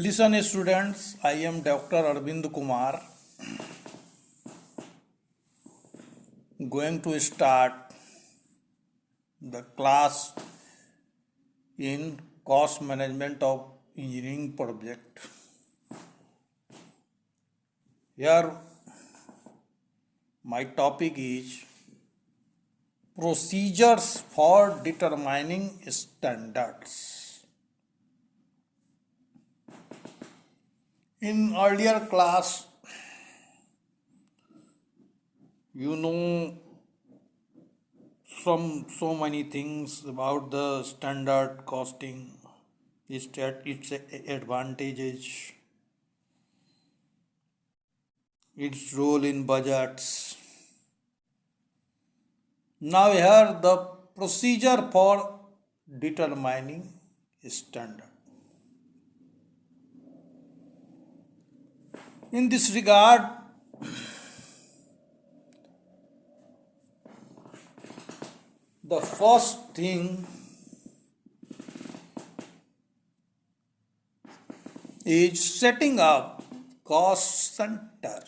Listen, students, I am Dr. Arvind Kumar, going to start the class in cost management of engineering project. Here, my topic is procedures for determining standards. In earlier class, you know so many things about the standard costing, its advantages, its role in budgets. Now here the procedure for determining standard. In this regard, the first thing is setting up cost center.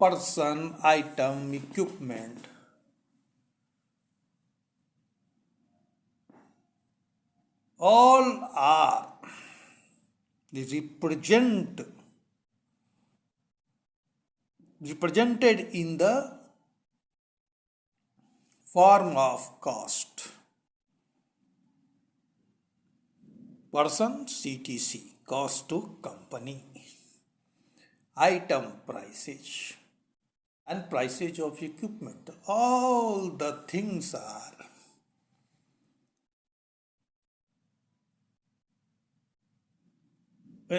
Person, item, equipment. All are represented in the form of cost. Person, CTC, cost to company. Item, prices, and prices of equipment. All the things are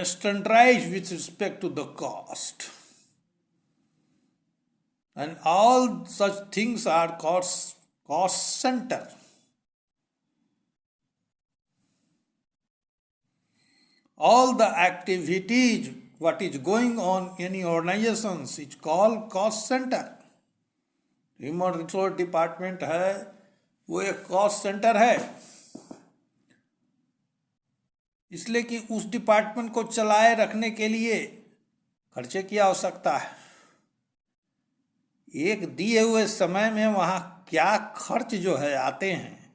standardized with respect to the cost. And all such things are cost center. All the activities, what is going on in any organizations, is called cost center. Human resource department है, वो एक cost centre है, इसलिए कि उस department को चलाए रखने के लिए खर्चे की आवश्यकता है। एक दिए हुए समय में वहाँ क्या खर्च जो है आते हैं,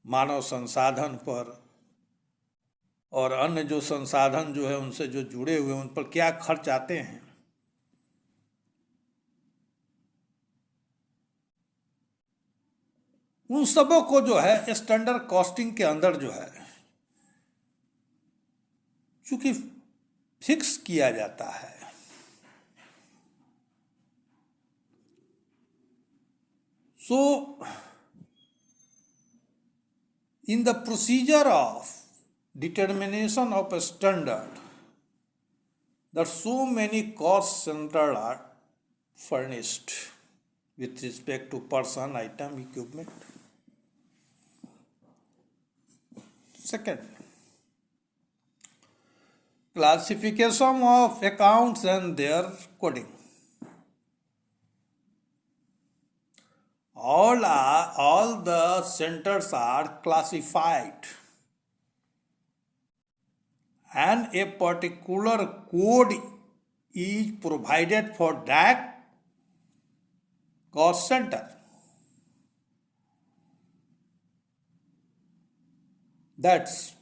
मानव संसाधन पर और अन्य जो संसाधन जो है उनसे जो जुड़े हुए उन पर क्या खर्च आते हैं, उन सबों को जो है स्टैंडर्ड कॉस्टिंग के अंदर जो है चूंकि फिक्स किया जाता है, so in the procedure of determination of a standard, there are so many cost centers are furnished with respect to person, item, equipment. Second, classification of accounts and their coding. All the centers are classified, and a particular code is provided for that cost center. That's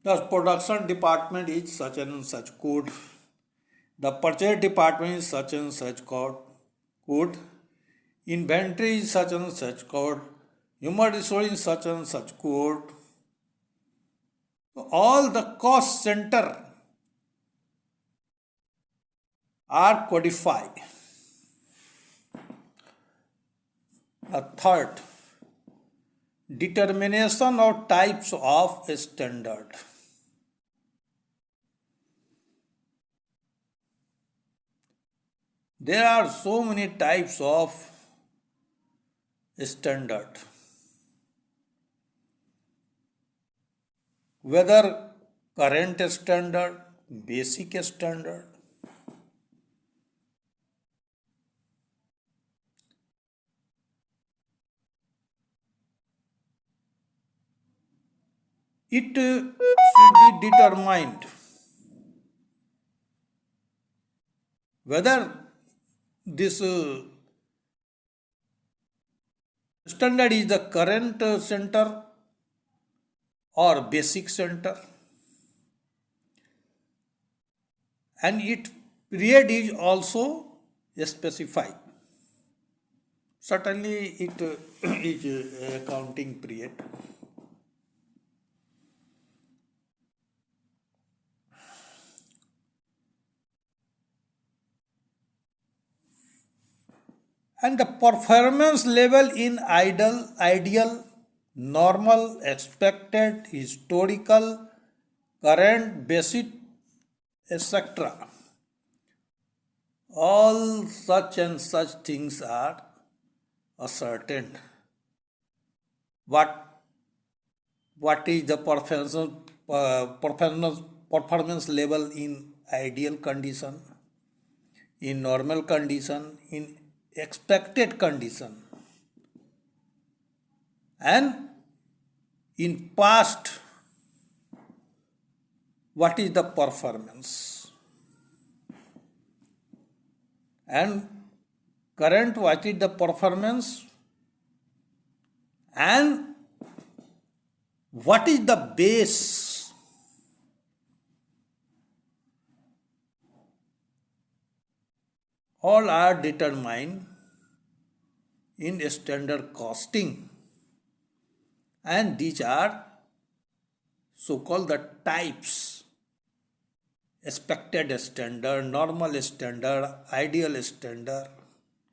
the production department is such and such code. The purchase department is such and such code. Inventory is such and such code. Human resource is such and such code. All the cost center are codified. The third, determination of types of standard. There are so many types of standard. Whether current standard, basic standard, it should be determined whether this standard is the current center or basic center, and its period is also specified. Certainly it is a counting period. And the performance level in ideal, normal, expected, historical, current, basic, etc. All such and such things are ascertained. What is the performance level in ideal condition, in normal condition, in expected condition, and in past what is the performance, and current what is the performance, and what is the base. All are determined in standard costing, and these are so-called the types: expected standard, normal standard, ideal standard,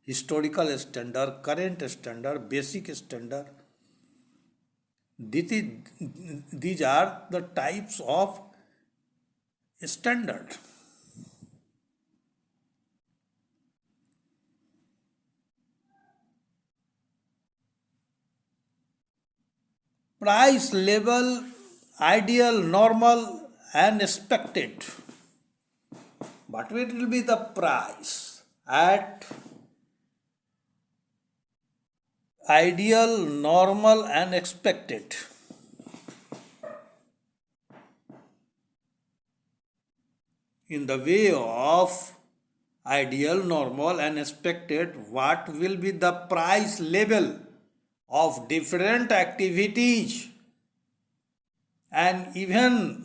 historical standard, current standard, basic standard. These are the types of standard. Price level, ideal, normal, and expected. What will be the price at ideal, normal, and expected? In the way of ideal, normal, and expected, what will be the price level of different activities and even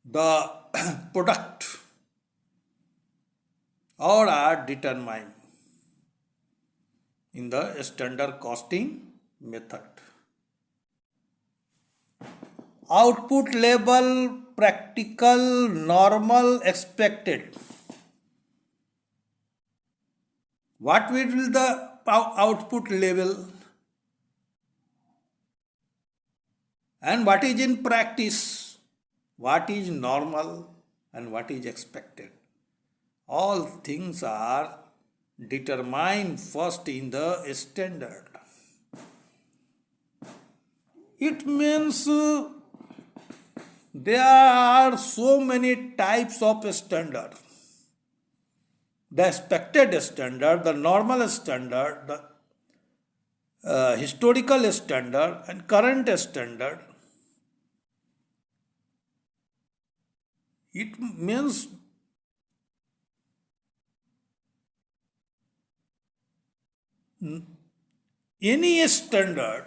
the product, all are determined in the standard costing method. Output level, practical, normal, expected. What will be the output level, and what is in practice, what is normal, and what is expected? All things are determined first in the standard. It means there are so many types of standard: the expected standard, the normal standard, the historical standard, and current standard. It means any standard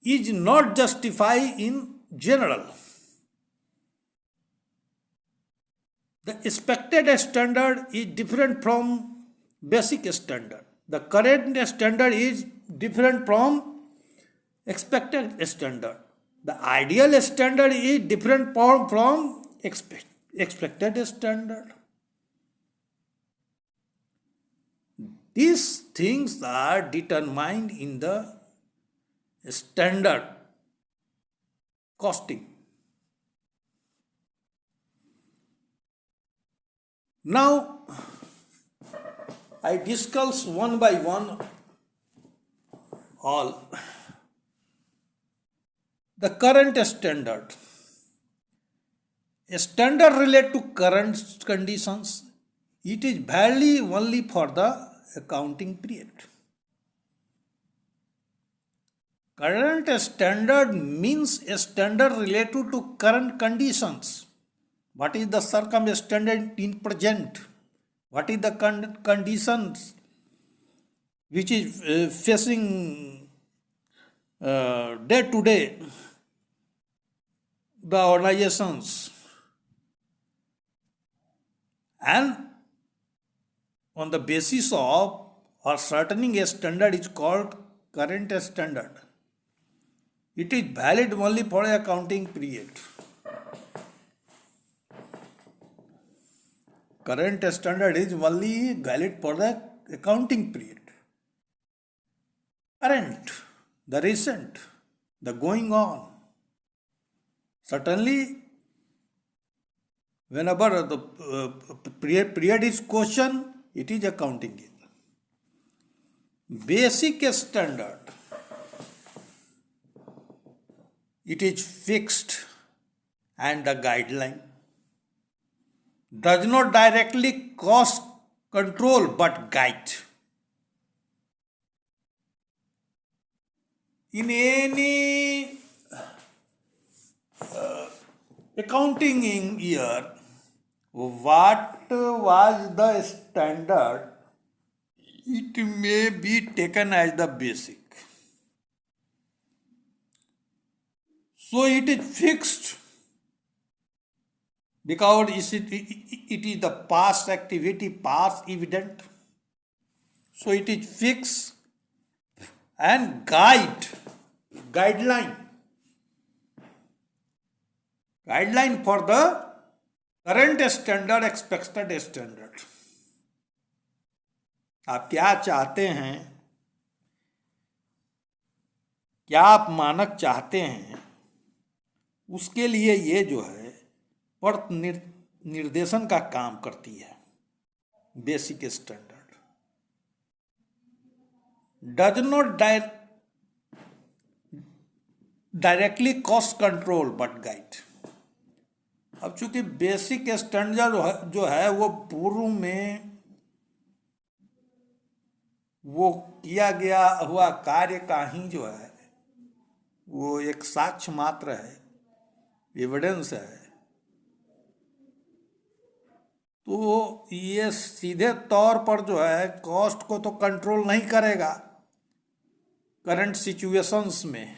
is not justified in general. The expected standard is different from basic standard. The current standard is different from expected standard. The ideal standard is different from expected standard. These things are determined in the standard costing. Now, I discuss one by one all. The current standard. A standard relate to current conditions. It is valid only for the accounting period. Current standard means a standard related to current conditions. What is the circumstance in present? What is the conditions which is facing day to day the organizations, and on the basis of or ascertaining a standard is called current standard. It is valid only for a accounting period. Current standard is only valid for the accounting period. Current, the recent, the going on. Certainly, whenever the period is questioned, it is accounting year. Basic standard, it is fixed, and the guideline does not directly cause control but guide. In any accounting year, what was the standard, it may be taken as the basic. So it is fixed because it is the past activity, past evident. So it is fixed and guideline for the current standard, expected standard. आप क्या चाहते हैं, क्या आप मानक चाहते हैं, उसके लिए ये जो है पथ निर्देशन का काम करती है. Basic standard does not directly cost control but guide. अब चूंकि बेसिक स्टैंडर्ड जो है वो पूर्व में वो किया गया हुआ कार्य का ही जो है वो एक साक्ष्य मात्र है, एविडेंस है, तो ये सीधे तौर पर जो है कॉस्ट को तो कंट्रोल नहीं करेगा करंट सिचुएशंस में,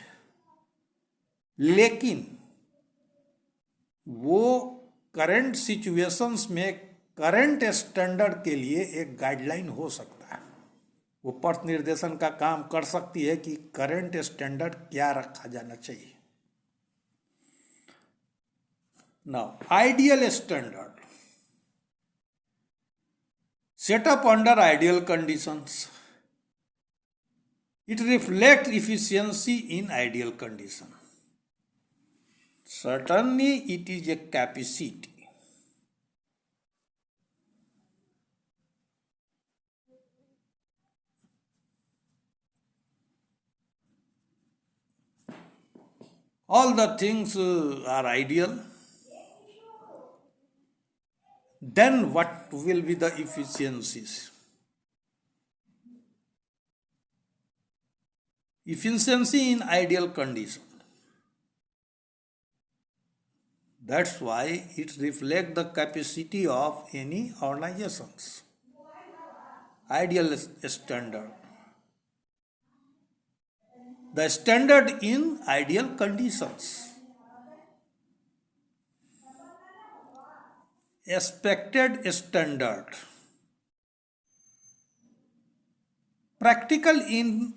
लेकिन वो करंट सिचुएशंस में करंट स्टैंडर्ड के लिए एक गाइडलाइन हो सकता है. वो पथ निर्देशन का काम कर सकती है कि करंट स्टैंडर्ड क्या रखा जाना चाहिए. Now ideal standard set up under ideal conditions. It reflects efficiency in ideal condition. Certainly, it is a capacity. All the things are ideal. Then what will be the efficiencies? Efficiency in ideal condition. That's why it reflects the capacity of any organizations. Ideal standard. The standard in ideal conditions. Expected standard. Practical in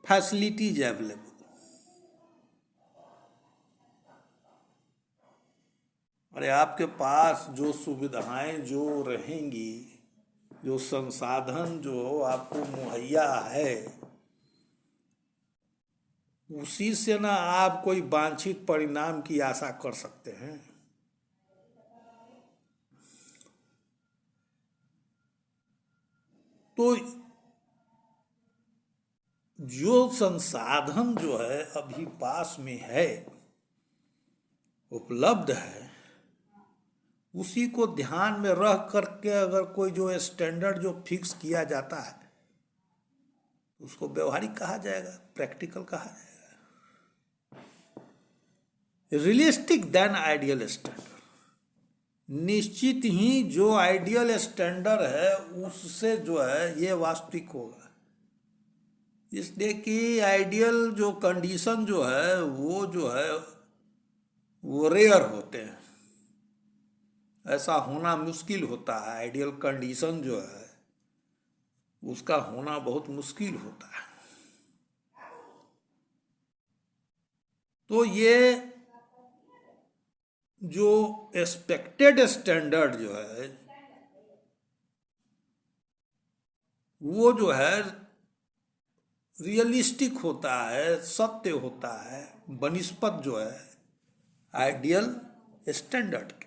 facilities available. अरे आपके पास जो सुविधाएं जो रहेंगी, जो संसाधन जो आपको मुहैया है, उसी से ना आप कोई वांछित परिणाम की आशा कर सकते हैं. तो जो संसाधन जो है अभी पास में है, उपलब्ध है, उसी को ध्यान में रख करके अगर कोई जो स्टैंडर्ड जो फिक्स किया जाता है उसको व्यवहारिक कहा जाएगा, प्रैक्टिकल कहा जाएगा। रियलिस्टिक देन आइडियल स्टैंडर्ड, निश्चित ही जो आइडियल स्टैंडर्ड है उससे जो है ये वास्तविक होगा। इसलिए कि आइडियल जो कंडीशन जो है वो रेयर होते हैं, ऐसा होना मुश्किल होता है। आइडियल कंडीशन जो है उसका होना बहुत मुश्किल होता है। तो ये जो एक्सपेक्टेड स्टैंडर्ड जो है वो जो है रियलिस्टिक होता है, सत्य होता है, बनिस्पत जो है आइडियल स्टैंडर्ड के।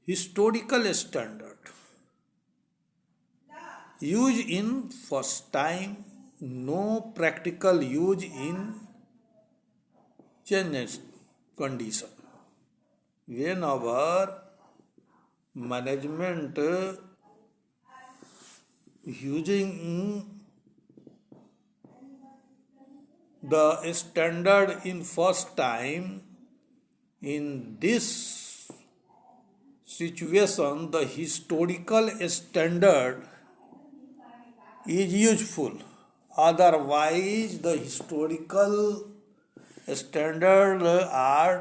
Historical standard use in first time, no practical use in change condition. Whenever management using the standard in first time, in this situation the historical standard is useful, otherwise the historical standard are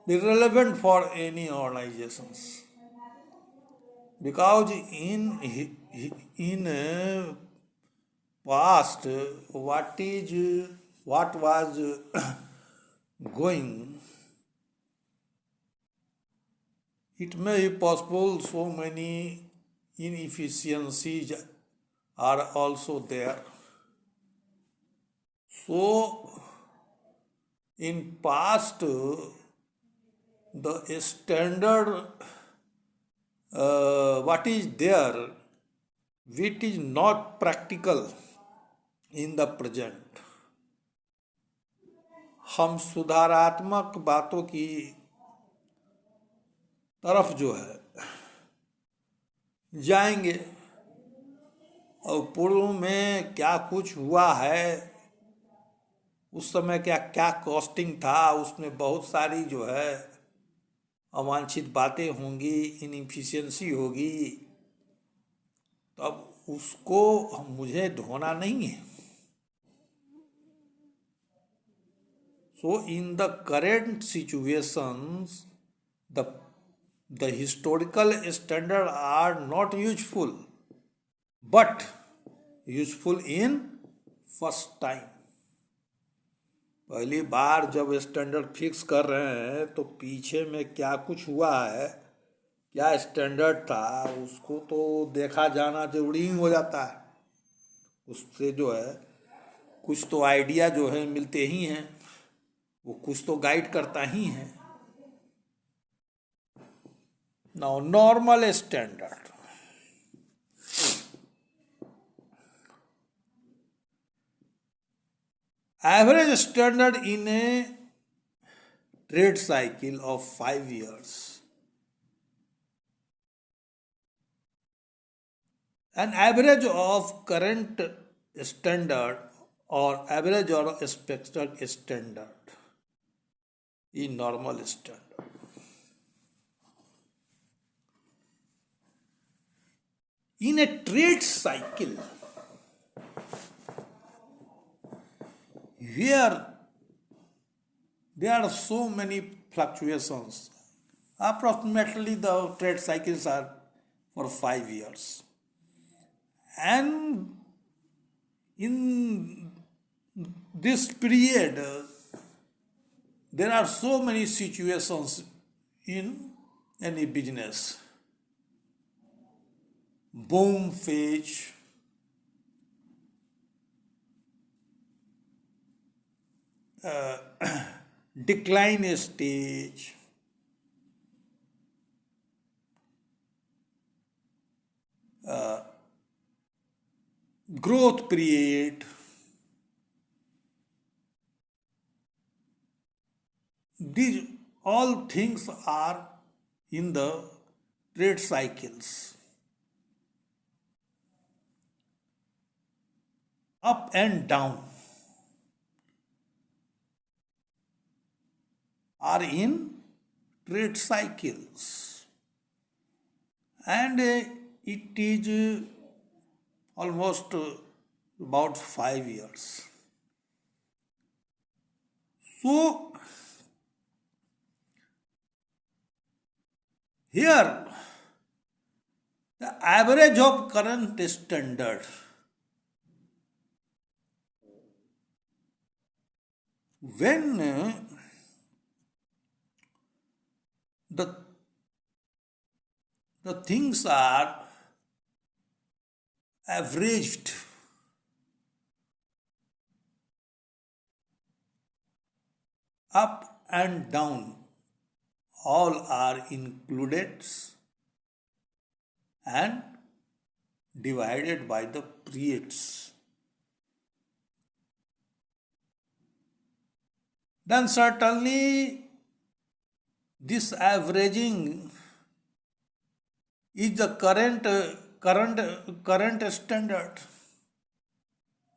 irrelevant for any organizations, because in past what was going, it may be possible so many inefficiencies are also there. So in past the standard what is there which is not practical in the present, हम सुधारात्मक बातों की तरफ जो है जाएंगे। और पूर्व में क्या कुछ हुआ है, उस समय क्या क्या कॉस्टिंग था, उसमें बहुत सारी जो है अवांछित बातें होंगी, इनएफिशिएंसी होगी, तब उसको मुझे ढोना नहीं है। So in the current situations the historical standard are not useful but useful in first time। पहली बार जब स्टैंडर्ड फिक्स कर रहे हैं तो पीछे में क्या कुछ हुआ है, क्या स्टैंडर्ड था, उसको तो देखा जाना जरूरी ही हो जाता है। उससे जो है कुछ तो आइडिया जो है मिलते ही हैं, वो कुछ तो गाइड करता ही है। Now normal standard, average standard in a trade cycle of 5 years, an average of current standard or average or expected standard is normal standard। In a trade cycle where there are so many fluctuations, approximately the trade cycles are for 5 years, and in this period there are so many situations in any business: boom phase, decline stage, growth period, these all things are in the trade cycles, up and down are in trade cycles, and it is almost about 5 years. So here the average of current standard, when the the things are averaged up and down, all are included and divided by the periods, then certainly this averaging is the current standard,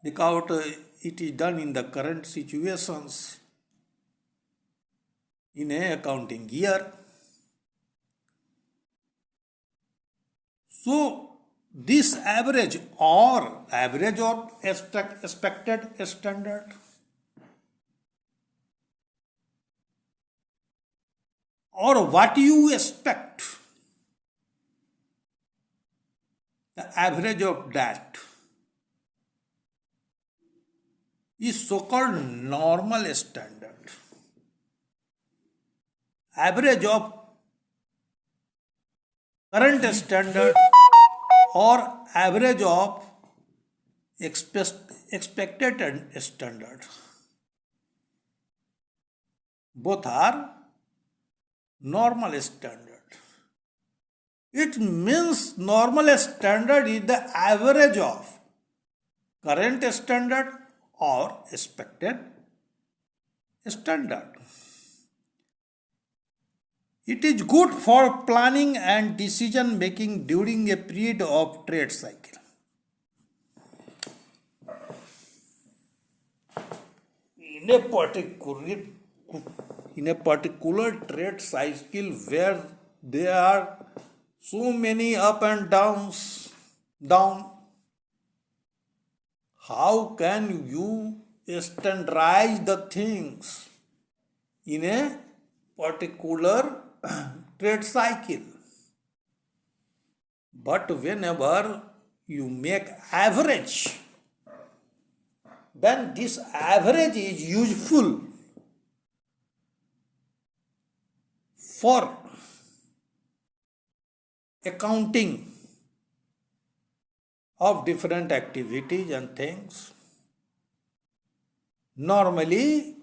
because it is done in the current situations in a accounting year. So this average or expected standard, or what you expect, the average of that is so-called normal standard. Average of current standard or average of expected standard, both are normal standard. It means normal standard is the average of current standard or expected standard. It is good for planning and decision making during a period of trade cycle. In a particular trade cycle where there are so many up and down, how can you standardize the things in a particular trade cycle? But whenever you make average, then this average is useful for accounting of different activities and things. Normally,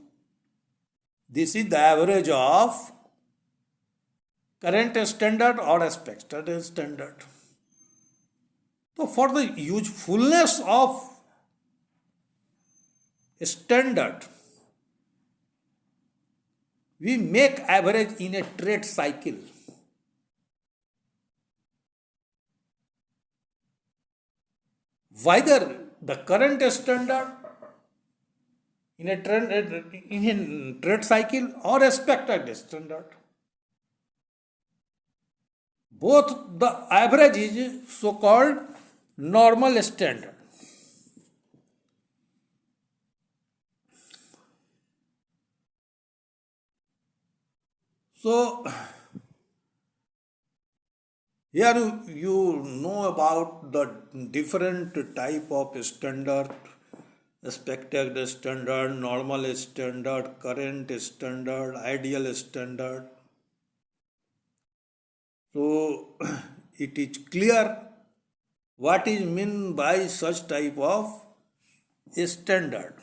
this is the average of current standard or expected standard. So, for the usefulness of standard, we make average in a trade cycle. Whether the current standard in a trade cycle or expected standard, both the average is so-called normal standard. So here you know about the different type of standard: expected standard, normal standard, current standard, ideal standard. So it is clear what is meant by such type of standard.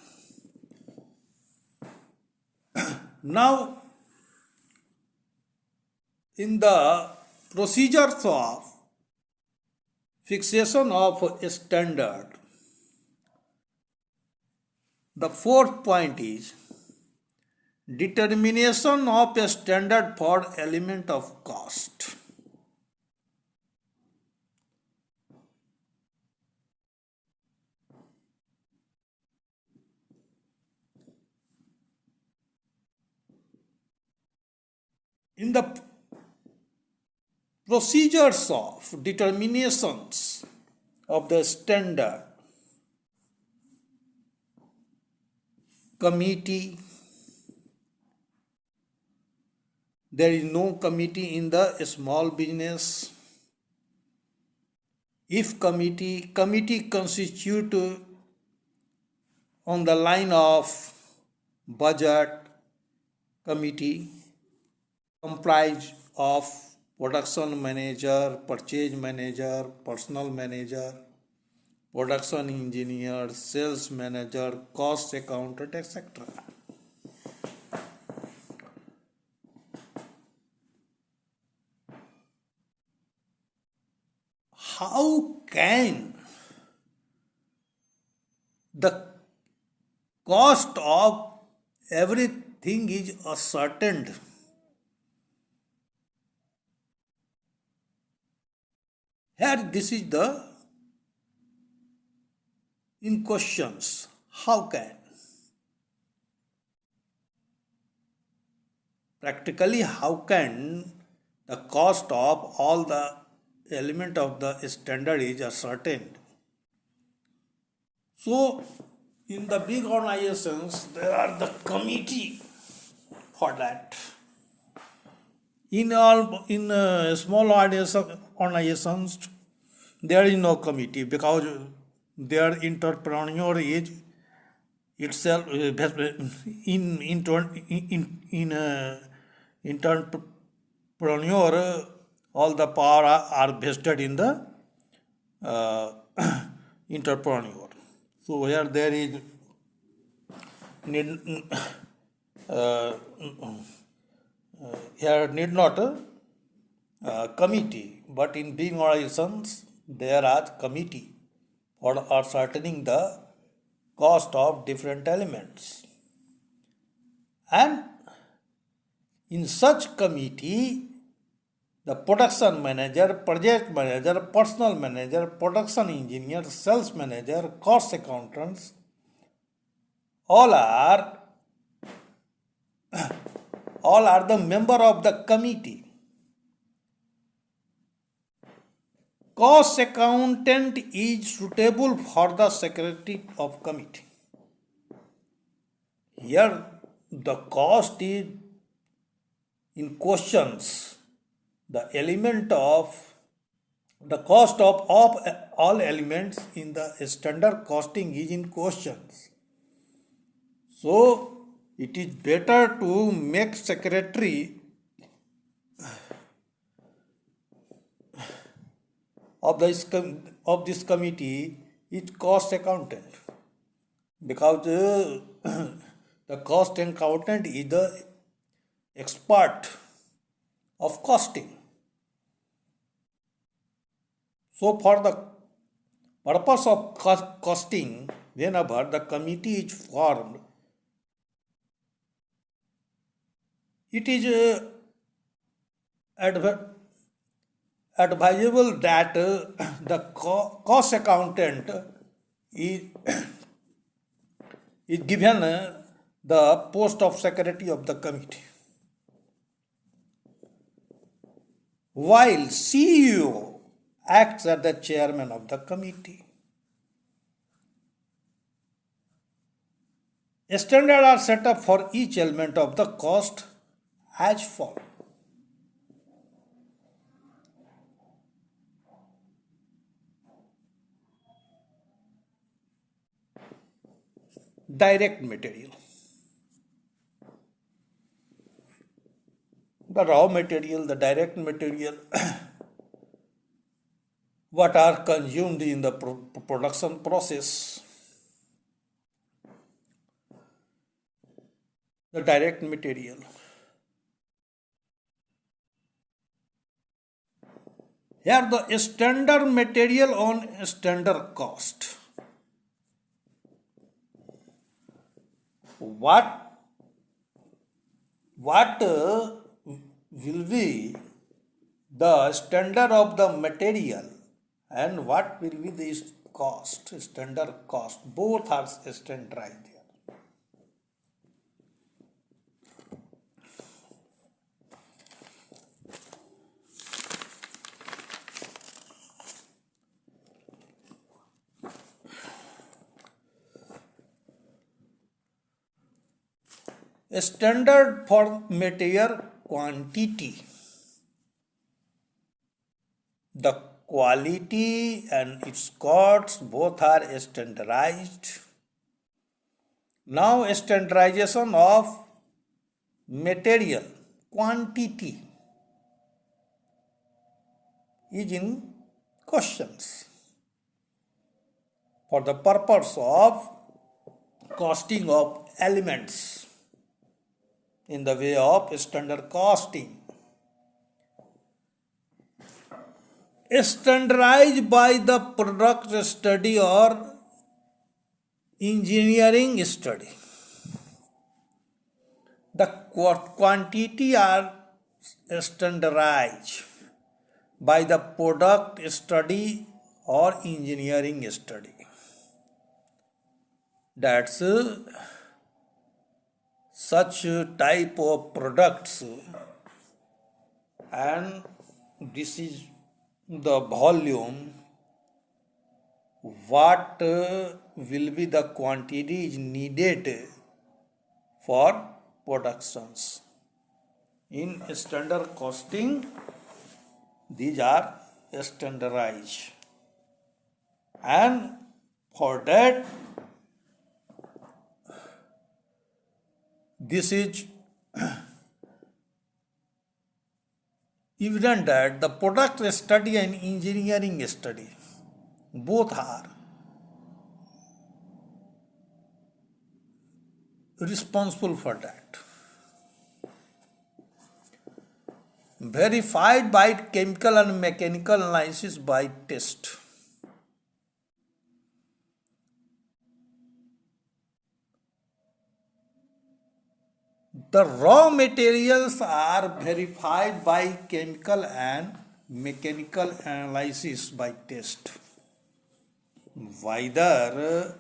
Now, in the procedures of fixation of a standard, the fourth point is determination of a standard for element of cost. In the procedures of determinations of the standard, committee, there is no committee in the small business. If committee constitute on the line of budget, committee comprised of production manager, purchase manager, personnel manager, production engineer, sales manager, cost accountant, etc. How can the cost of everything is ascertained? Here this is the in questions. How can? Practically, how can the cost of all the element of the standard is ascertained? So, in the big organizations, there are the committee for that. In small organizations, there is no committee because their entrepreneur is itself entrepreneur, all the power are vested in the entrepreneur. So here there is need here need not a committee, but in big organizations there are committee for ascertaining the cost of different elements. And in such committee, the production manager, project manager, personnel manager, production engineer, sales manager, cost accountants, all are the member of the committee. Cost accountant is suitable for the secretary of committee. Here the cost is in questions. The element of the cost of all elements in the standard costing is in questions. So it is better to make secretary of this committee is cost accountant, because the cost accountant is the expert of costing. So for the purpose of costing, whenever the committee is formed, it is advisable that the cost accountant is given the post of secretary of the committee, while CEO acts as the chairman of the committee. Standards are set up for each element of the cost as follows. Direct material. The raw material, the direct material, what are consumed in the production process. The direct material. Here the standard material on standard cost. What what will be the standard of the material and what will be the cost, standard cost. Both are standardized here. A standard for material quantity. The quality and its costs both are standardized. Now, standardization of material quantity is in questions for the purpose of costing of elements in the way of standard costing. Standardized by the product study or engineering study. The quantity are standardized by the product study or engineering study. That's such type of products, and this is the volume, what will be the quantity is needed for productions. In standard costing, these are standardized, and for that this is evident that the product study and engineering study both are responsible for that. Verified by chemical and mechanical analysis by test. The raw materials are verified by chemical and mechanical analysis by test. Whether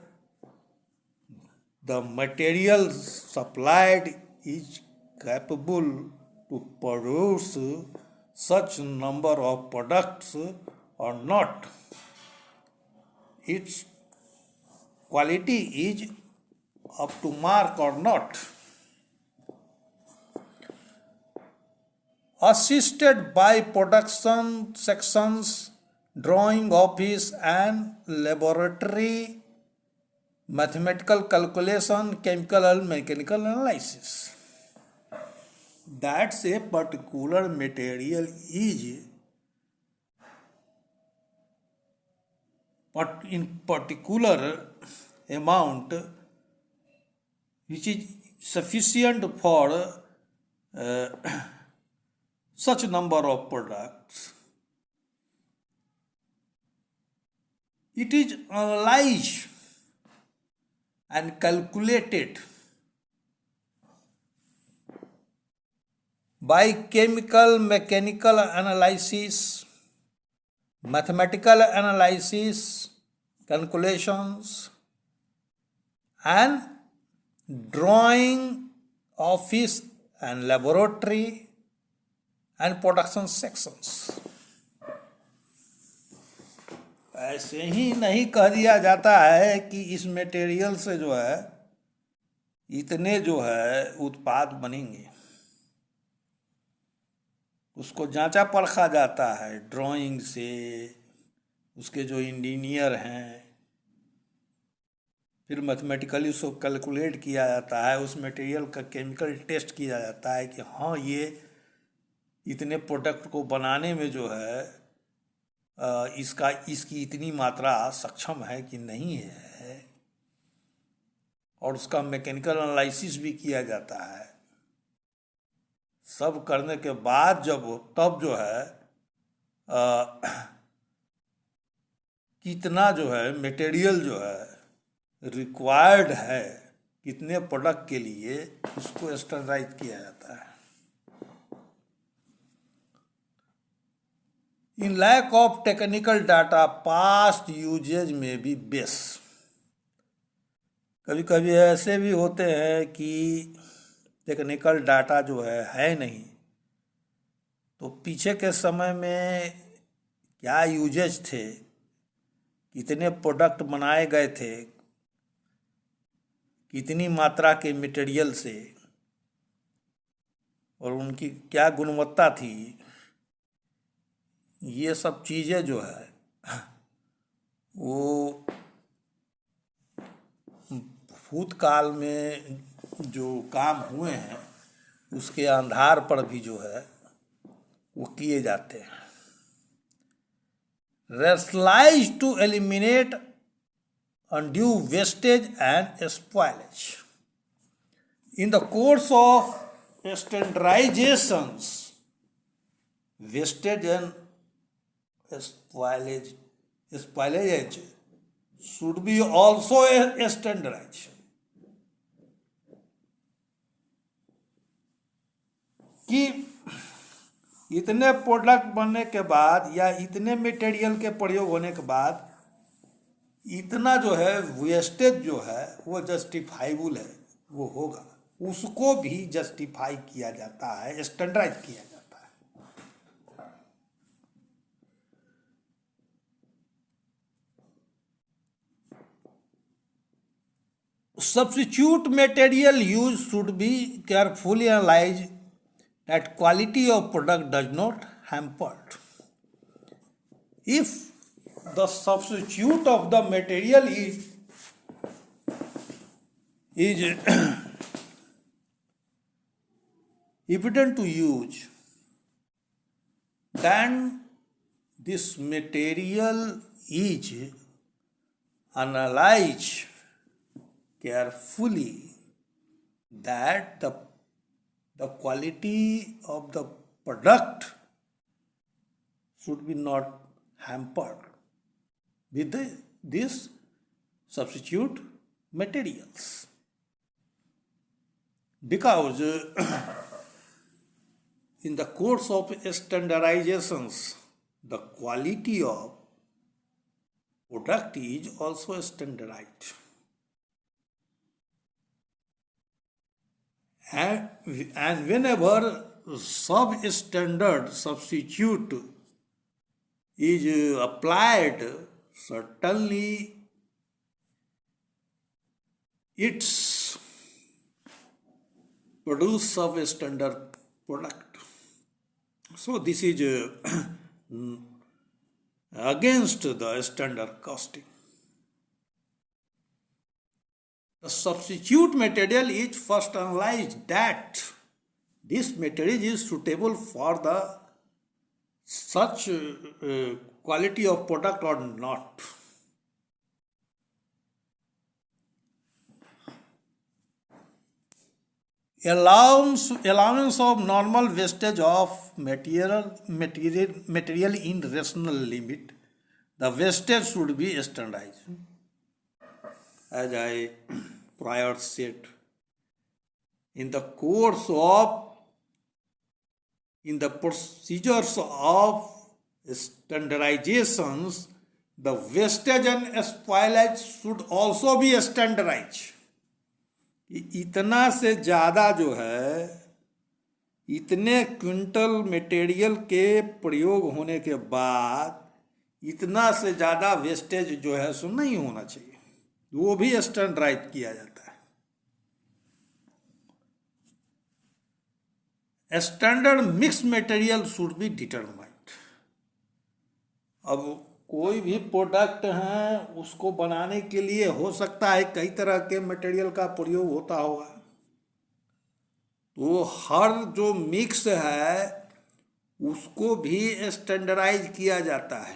the material supplied is capable to produce such number of products or not. Its quality is up to mark or not. Assisted by production sections, drawing office and laboratory, mathematical calculation, chemical and mechanical analysis. That's a particular material is, but in particular amount which is sufficient for such number of products. It is analyzed and calculated by chemical, mechanical analysis, mathematical analysis, calculations, and drawing office and laboratory and production sections. ऐसे ही नहीं कह दिया जाता है कि इस material से जो है इतने जो है उत्पाद बनेंगे. उसको जांचा परखा जाता है ड्राइंग से, उसके जो इंजीनियर हैं, फिर मैथमेटिकली उसको कैलकुलेट किया जाता है, उस मटेरियल का केमिकल टेस्ट किया जाता है कि हाँ ये इतने प्रोडक्ट को बनाने में जो है इसकी इतनी मात्रा सक्षम है कि नहीं है, और उसका मैकेनिकल एनालिसिस भी किया जाता है. सब करने के बाद तब जो है कितना जो है मटेरियल जो है रिक्वायर्ड है कितने प्रोडक्ट के लिए इसको स्टैंडर्डाइज किया जाता है। In lack of technical data past usages में भी बेस। कभी कभी ऐसे भी होते हैं कि टेक्निकल डाटा जो है नहीं, तो पीछे के समय में क्या यूजेज थे, कितने प्रोडक्ट बनाए गए थे, कितनी मात्रा के मटेरियल से, और उनकी क्या गुणवत्ता थी, ये सब चीज़ें जो है वो भूतकाल में जो काम हुए हैं उसके आधार पर भी जो है वो किए जाते हैं। Rationalise to eliminate undue wastage and spoilage. In the course of standardizations, wastage and spoilage should be also standardized. कि इतने प्रोडक्ट बनने के बाद या इतने मटेरियल के प्रयोग होने के बाद इतना जो है वेस्टेज जो है वो जस्टिफाइबल है, वो होगा, उसको भी जस्टिफाई किया जाता है, स्टैंडर्डाइज किया जाता है। Substitute material use should be carefully analyzed that quality of product does not hamper. If the substitute of the material is evident to use, then this material is analyzed carefully that the quality of the product should be not hampered with these substitute materials, because in the course of standardizations the quality of product is also standardized, and whenever substandard substitute is applied, certainly it's produce substandard product. So this is against the standard costing. The substitute material is first analyzed that this material is suitable for the such quality of product or not. Allowance of normal wastage of material in rational limit. The wastage should be standardized. As I prior said, in the procedures of standardizations, the wastage and spoilage should also be standardized. इतना से ज़्यादा जो है, इतने quintal material के प्रयोग होने के बाद इतना से ज़्यादा वेस्टेज जो है सो नहीं होना चाहिए, वो भी स्टैंडर्डाइज किया जाता है। Standard mix material should be determined. अब कोई भी प्रोडक्ट है उसको बनाने के लिए हो सकता है कई तरह के मटेरियल का प्रयोग होता होगा, तो हर जो मिक्स है उसको भी स्टैंडर्डाइज किया जाता है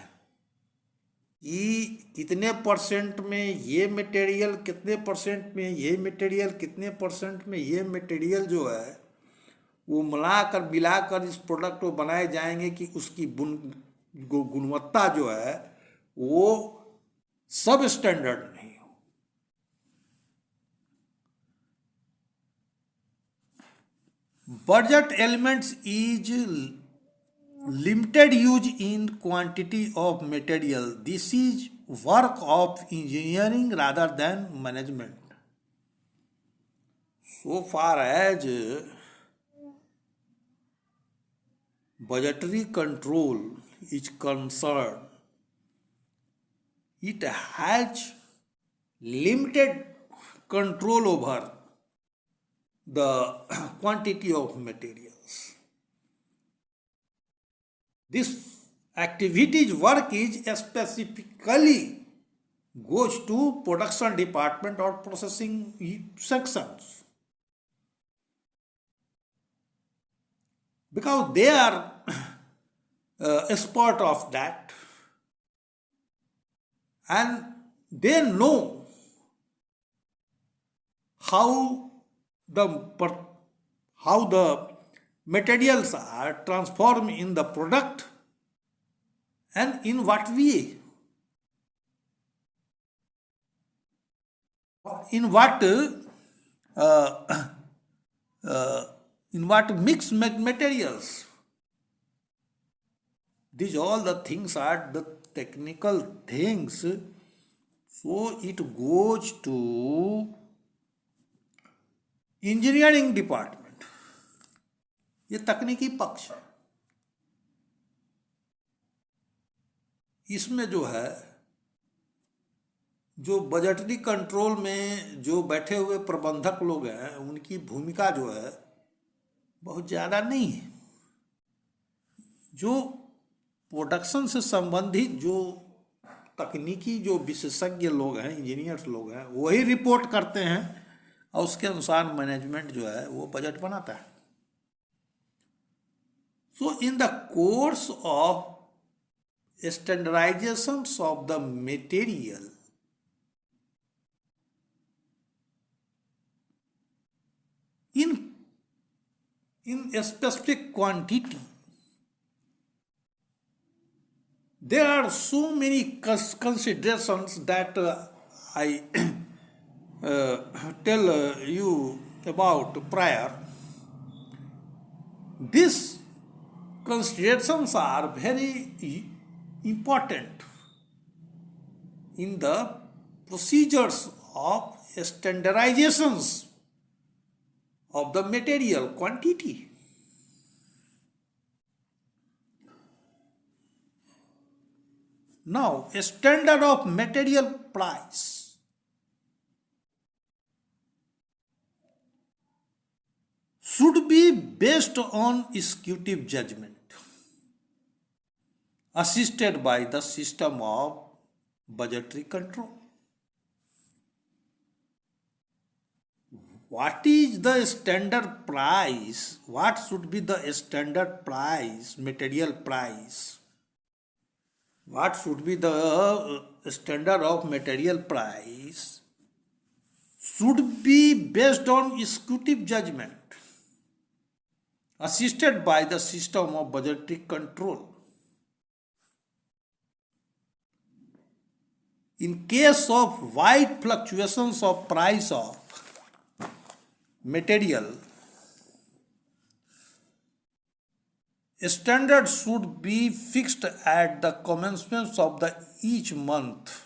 कि कितने परसेंट में ये मटेरियल, कितने परसेंट में ये मटेरियल, कितने परसेंट में ये मटेरियल जो है वो मिलाकर मिलाकर इस प्रोडक्ट को बनाए जाएंगे कि उसकी गुणवत्ता जो है वो सब स्टैंडर्ड नहीं हो। budget elements is limited use in quantity of material. This is work of engineering rather than management. So far as budgetary control is concerned, it has limited control over the quantity of materials. This activity's work is specifically goes to production department or processing sections because they are expert of that and they know how the how the materials are transformed in the product and in what way, in what uh, in what mixed materials. These all the things are the technical things. So it goes to engineering department, ये तकनीकी पक्ष है। इसमें जो है जो budgetary control में जो बैठे हुए प्रबंधक लोग हैं उनकी भूमिका जो है बहुत ज़्यादा नहीं है। जो प्रोडक्शन से संबंधित जो तकनीकी जो विशेषज्ञ लोग हैं, इंजीनियर्स लोग हैं, वही रिपोर्ट करते हैं और उसके अनुसार मैनेजमेंट जो है वो बजट बनाता है। So in the course of standardisation of the material, in a specific quantity, there are so many considerations that I tell you about prior. These considerations are very important in the procedures of standardizations of the material quantity. Now, a standard of material price should be based on executive judgment, assisted by the system of budgetary control. What is the standard price? What should be the standard price, material price? What should be the standard of material price? Should be based on executive judgment, assisted by the system of budgetary control. In case of wide fluctuations of price of material, standards should be fixed at the commencement of the each month.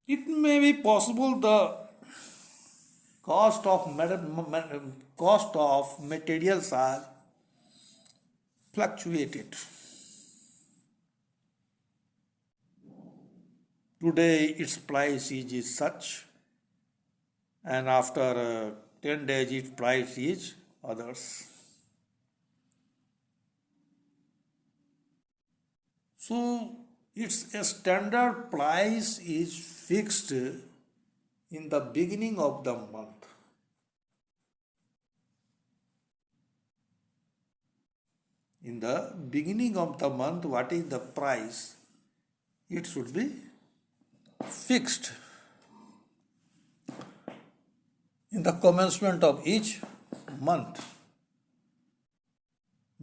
It may be possible the cost of materials are fluctuated. Today its price is such, and after 10 days its price is others. So its standard price is fixed in the beginning of the month. In the beginning of the month, what is the price? It should be fixed in the commencement of each month,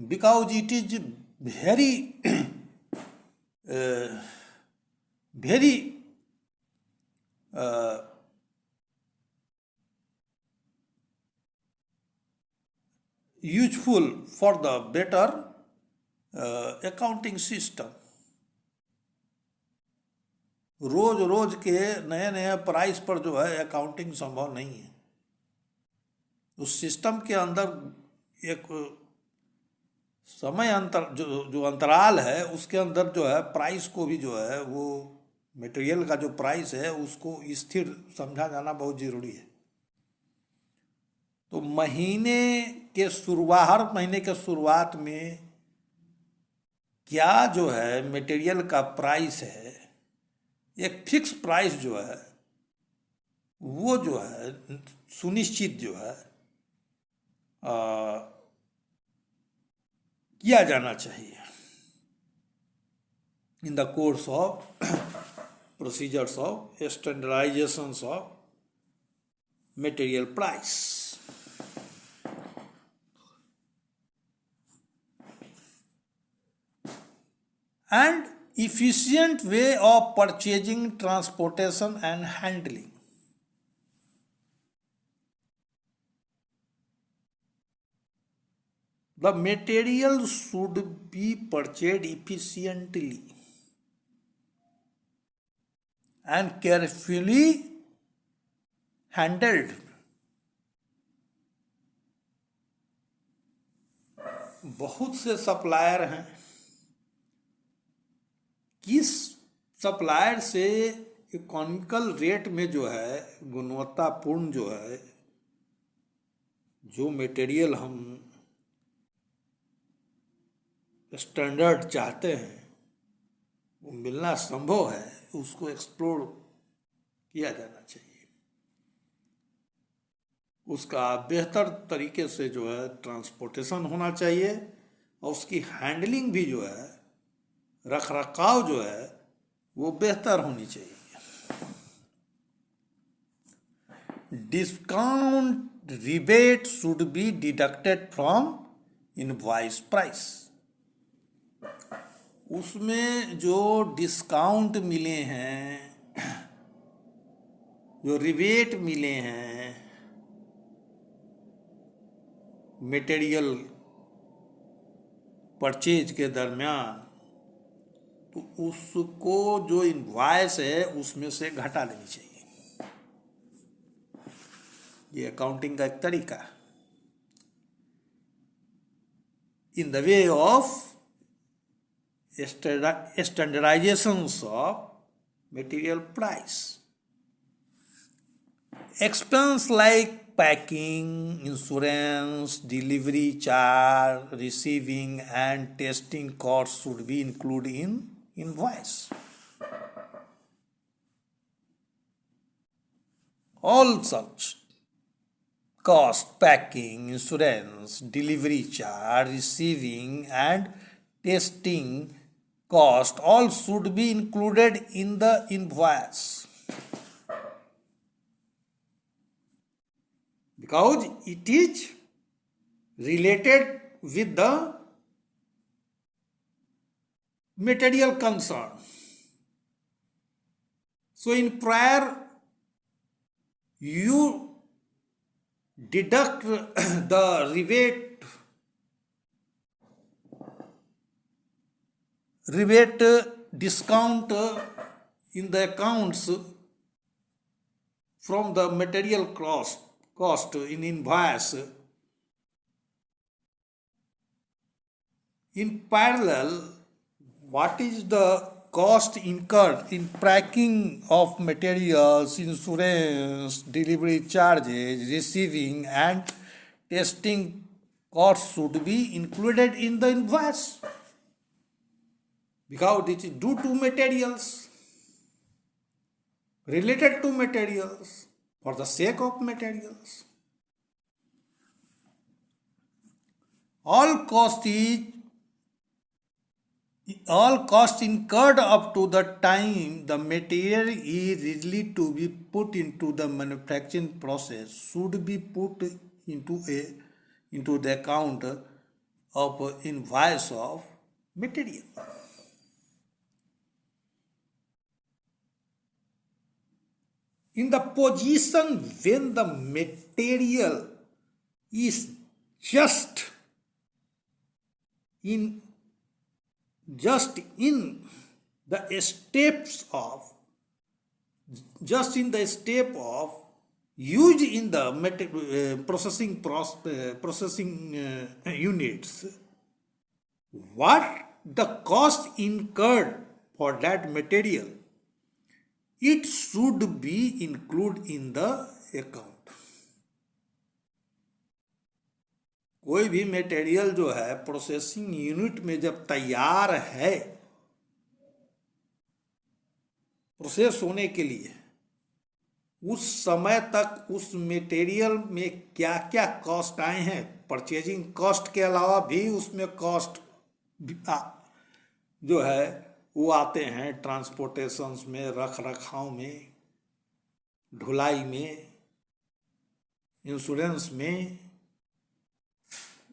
because it is very very uh, useful for the better accounting system. रोज रोज के नए नए price पर जो है accounting संभव नहीं है। उस सिस्टम के अंदर एक समय अंतर जो जो अंतराल है उसके अंदर जो है प्राइस को भी जो है वो मटेरियल का जो प्राइस है उसको स्थिर समझा जाना बहुत जरूरी है। तो हर महीने के शुरुआत में क्या जो है मटेरियल का प्राइस है, एक फिक्स प्राइस जो है वो जो है सुनिश्चित जो है किया जाना चाहिए in the course of procedures of standardisations of material price. And efficient way of purchasing, transportation and handling. The material should be purchased efficiently and carefully handled. बहुत से सप्लायर हैं, किस सप्लायर से इकोनॉमिकल रेट में जो है गुणवत्तापूर्ण जो है जो मटेरियल हम स्टैंडर्ड चाहते हैं वो मिलना संभव है, उसको एक्सप्लोर किया जाना चाहिए। उसका बेहतर तरीके से जो है ट्रांसपोर्टेशन होना चाहिए और उसकी हैंडलिंग भी जो है रख रखाव जो है वो बेहतर होनी चाहिए। Discount rebate should be deducted from invoice price. उसमें जो डिस्काउंट मिले हैं, जो रिबेट मिले हैं मटेरियल परचेज के दरमियान, तो उसको जो इनवॉइस है उसमें से घटा देनी चाहिए। ये अकाउंटिंग का एक तरीका है in the way of standardizations of material price. Expense like packing, insurance, delivery charge, receiving and testing costs should be included in invoice. All such cost, packing, insurance, delivery charge, receiving and testing cost all should be included in the invoice, because it is related with the material concern. So in prior you deduct the rebate discount in the accounts from the material cost in invoice. In parallel, what is the cost incurred in packing of materials, insurance, delivery charges, receiving and testing costs should be included in the invoice, because it is due to materials, related to materials, for the sake of materials. All cost incurred up to the time the material is ready to be put into the manufacturing process should be put into the account of invoice of material. in the position when the material is just in the steps of just in the step of used in the processing units, what the cost incurred for that material, it should be included in the account. कोई भी material जो है processing unit में जब तैयार है process होने के लिए, उस समय तक उस मटेरियल में क्या क्या कॉस्ट आए हैं, परचेजिंग कॉस्ट के अलावा भी उसमें कॉस्ट जो है वो आते हैं ट्रांसपोर्टेशंस में, रख रखाव में, ढुलाई में, इंश्योरेंस में,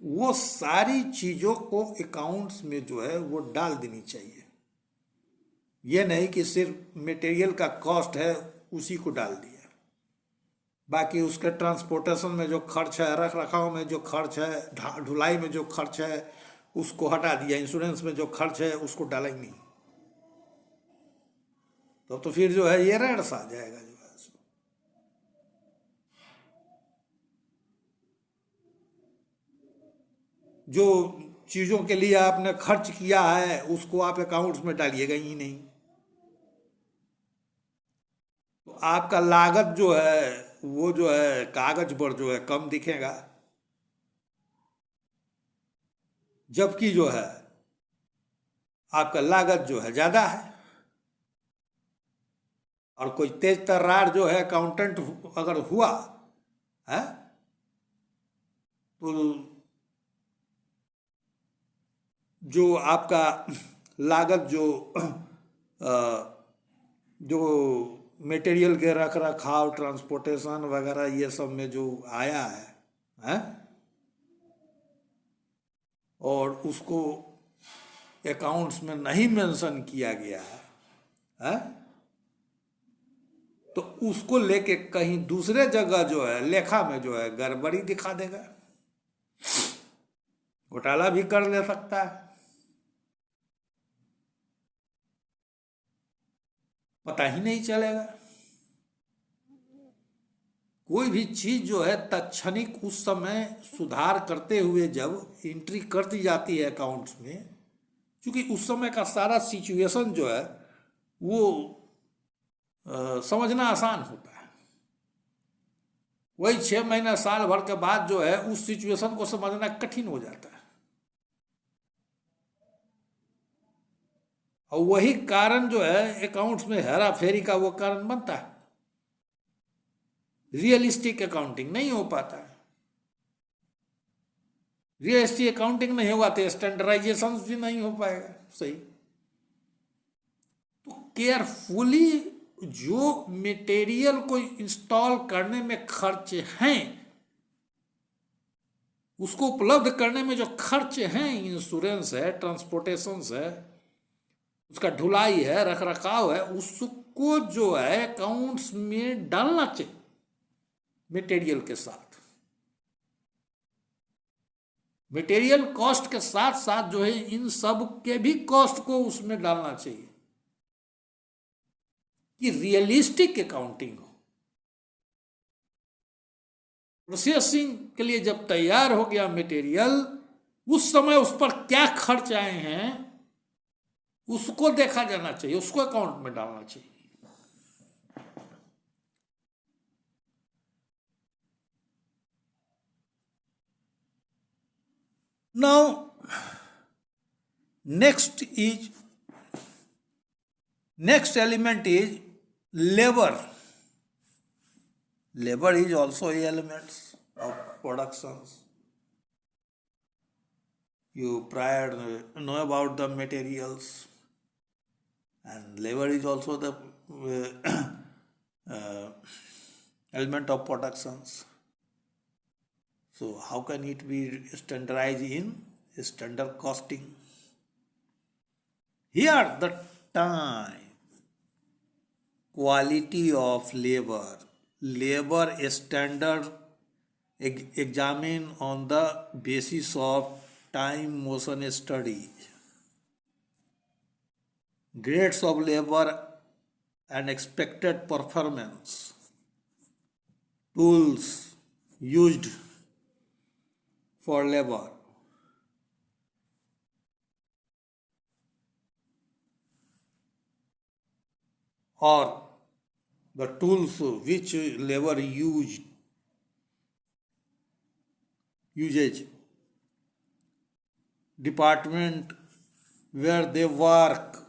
वो सारी चीज़ों को अकाउंट्स में जो है वो डाल देनी चाहिए। ये नहीं कि सिर्फ मटेरियल का कॉस्ट है उसी को डाल दिया, बाकी उसके ट्रांसपोर्टेशन में जो खर्च है, रख रखाव में जो खर्च है, ढुलाई में जो खर्च है उसको हटा दिया, इंश्योरेंस में जो खर्च है उसको डाला ही नहीं। तो फिर जो है ये रेड्स आ जाएगा जो है। जो चीज़ों के लिए आपने खर्च किया है उसको आप अकाउंट्स में डालिएगा ही नहीं, तो आपका लागत जो है वो जो है कागज पर जो है कम दिखेगा, जबकि जो है आपका लागत जो है ज़्यादा है। और कोई तेज तर्रार जो है अकाउंटेंट अगर हुआ है तो जो आपका लागत जो मटेरियल के रख रखाव, ट्रांसपोर्टेशन वगैरह ये सब में जो आया है और उसको अकाउंट्स में नहीं मेंशन किया गया है, तो उसको लेके कहीं दूसरे जगह जो है लेखा में जो है गड़बड़ी दिखा देगा, घोटाला भी कर ले सकता है, पता ही नहीं चलेगा। कोई भी चीज जो है तत्क्षणिक उस समय सुधार करते हुए जब एंट्री कर दी जाती है अकाउंट्स में, क्योंकि उस समय का सारा सिचुएशन जो है वो समझना आसान होता है। वही 6 महीना साल भर के बाद जो है उस सिचुएशन को समझना कठिन हो जाता है, और वही कारण जो है अकाउंट्स में हेरा फेरी का वो कारण बनता है। रियलिस्टिक अकाउंटिंग नहीं हो पाता है, रियलिस्टिक अकाउंटिंग नहीं होगा तो स्टैंडर्डाइजेशन भी नहीं हो पाएगा सही। तो केयरफुली जो मटेरियल को इंस्टॉल करने में खर्च हैं, उसको उपलब्ध करने में जो खर्च हैं, इंश्योरेंस है, ट्रांसपोर्टेशन है, उसका ढुलाई है, रख रखाव है, उसको जो है अकाउंट्स में डालना चाहिए मटेरियल के साथ। मटेरियल कॉस्ट के साथ साथ जो है इन सब के भी कॉस्ट को उसमें डालना चाहिए कि रियलिस्टिक अकाउंटिंग हो। प्रोसेसिंग के लिए जब तैयार हो गया मटेरियल, उस समय उस पर क्या खर्च आए हैं उसको देखा जाना चाहिए, उसको अकाउंट में डालना चाहिए। Now, next element is labor. Labor is also a element of productions. You prior know about the materials, and labor is also the element of productions. So how can it be standardized in standard costing? Here the time quality of labor standard examined on the basis of time motion study, grades of labor and expected performance, tools used for labor, or the tools which labor usage, department where they work,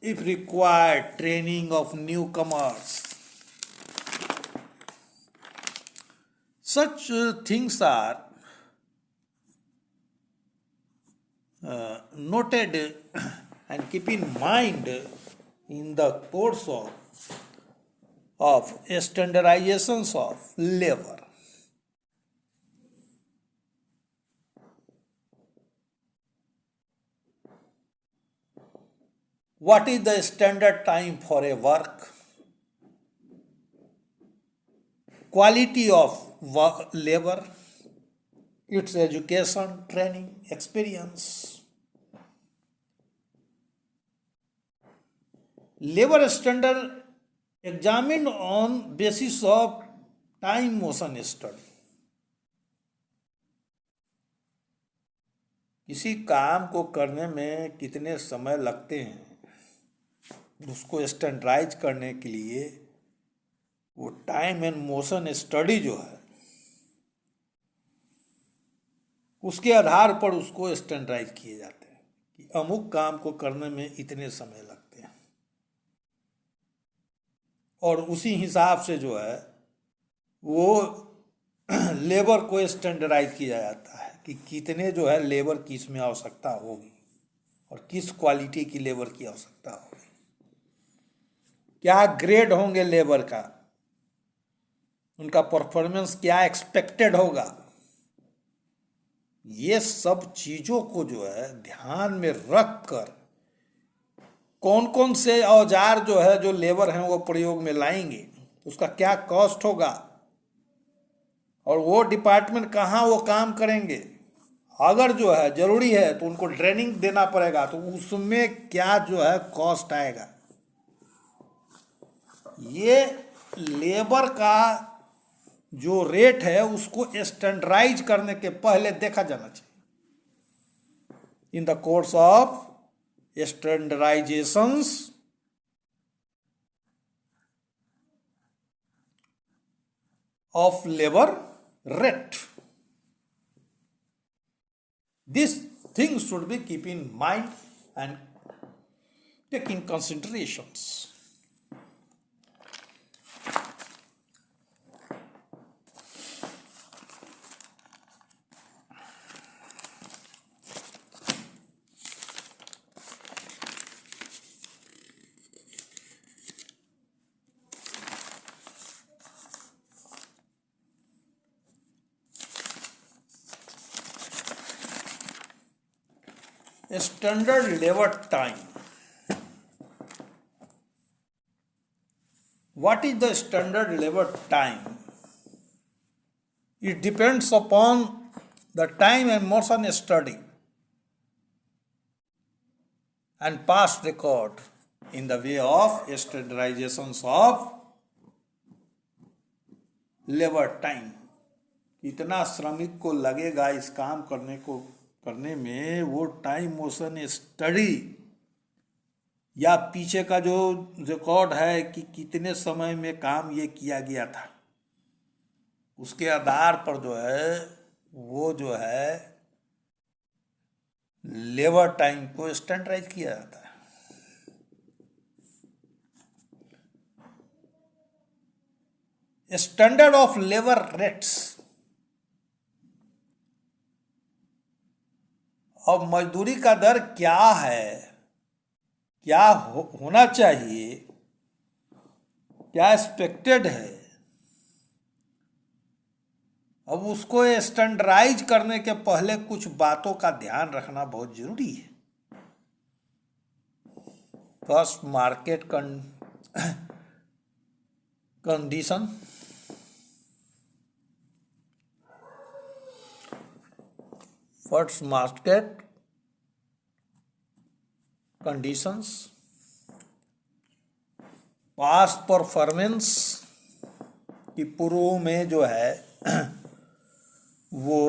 if required, training of newcomers. Such things are noted and keep in mind in the course of standardizations of labor. What is the standard time for a work? Quality of labor, its education, training, experience. Labor standard examined on basis of time motion study. किसी काम को करने में कितने समय लगते हैं उसको स्टैंडर्डाइज करने के लिए वो टाइम एंड मोशन स्टडी जो है उसके आधार पर उसको स्टैंडर्डाइज किए जाते हैं कि अमुक काम को करने में इतने समय लगते हैं और उसी हिसाब से जो है वो लेबर को स्टैंडर्डाइज किया जाता है कि कितने जो है लेबर की इसमें आवश्यकता होगी और किस क्वालिटी की लेबर की आवश्यकता होगी, क्या ग्रेड होंगे लेबर का, उनका परफॉर्मेंस क्या एक्सपेक्टेड होगा। ये सब चीज़ों को जो है ध्यान में रख कर कौन कौन से औजार जो है जो लेबर हैं वो प्रयोग में लाएंगे, उसका क्या कॉस्ट होगा और वो डिपार्टमेंट कहाँ वो काम करेंगे, अगर जो है ज़रूरी है तो उनको ट्रेनिंग देना पड़ेगा तो उसमें क्या जो है कॉस्ट आएगा। ये लेबर का जो रेट है उसको स्टैंडर्डाइज करने के पहले देखा जाना चाहिए in the course of standardizations of labor rate. These things should be keep in mind and take in considerations. Standard labor time. What is the standard labor time? It depends upon the time and motion study and past record in the way of standardizations of labor time. कितना श्रमिक को लगेगा इस काम करने में, वो time motion study या पीछे का जो रिकॉर्ड है कि कितने समय में काम ये किया गया था, उसके आधार पर जो है वो जो है लेबर टाइम को स्टैंडर्डाइज किया जाता है। स्टैंडर्ड ऑफ लेबर रेट्स, अब मजदूरी का दर क्या है, क्या होना चाहिए, क्या एक्सपेक्टेड है, अब उसको स्टैंडर्डाइज करने के पहले कुछ बातों का ध्यान रखना बहुत जरूरी है। First market condition, first market conditions, past performance कि पूर्व में जो है वो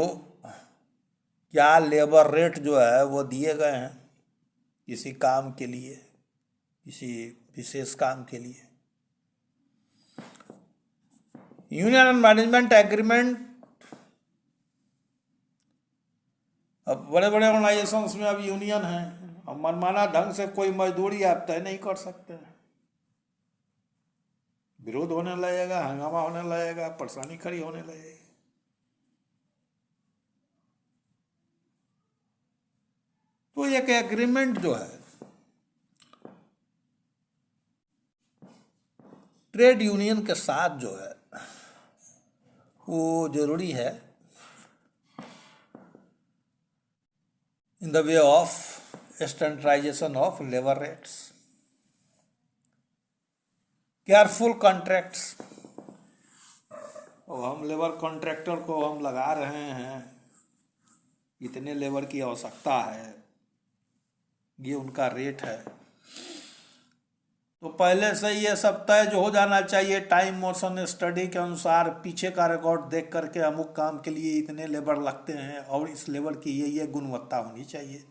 क्या लेबर रेट जो है वो दिए गए हैं किसी काम के लिए, किसी विशेष काम के लिए। यूनियन एंड मैनेजमेंट एग्रीमेंट, अब बड़े बड़े ऑर्गेनाइजेशंस में अब यूनियन है, अब मनमाना ढंग से कोई मजदूरी आप तय नहीं कर सकते, विरोध होने लगेगा, हंगामा होने लगेगा, परेशानी खड़ी होने लगेगी। तो एक एग्रीमेंट जो है ट्रेड यूनियन के साथ जो है वो जरूरी है in the way of standardisation of labour rates, careful contracts. और हम लेबर कॉन्ट्रैक्टर को हम लगा रहे हैं, इतने लेबर की आवश्यकता है, ये उनका रेट है, तो पहले से ये सब तय जो हो जाना चाहिए टाइम मोशन स्टडी के अनुसार, पीछे का रिकॉर्ड देख करके अमुक काम के लिए इतने लेबर लगते हैं और इस लेबर की ये गुणवत्ता होनी चाहिए,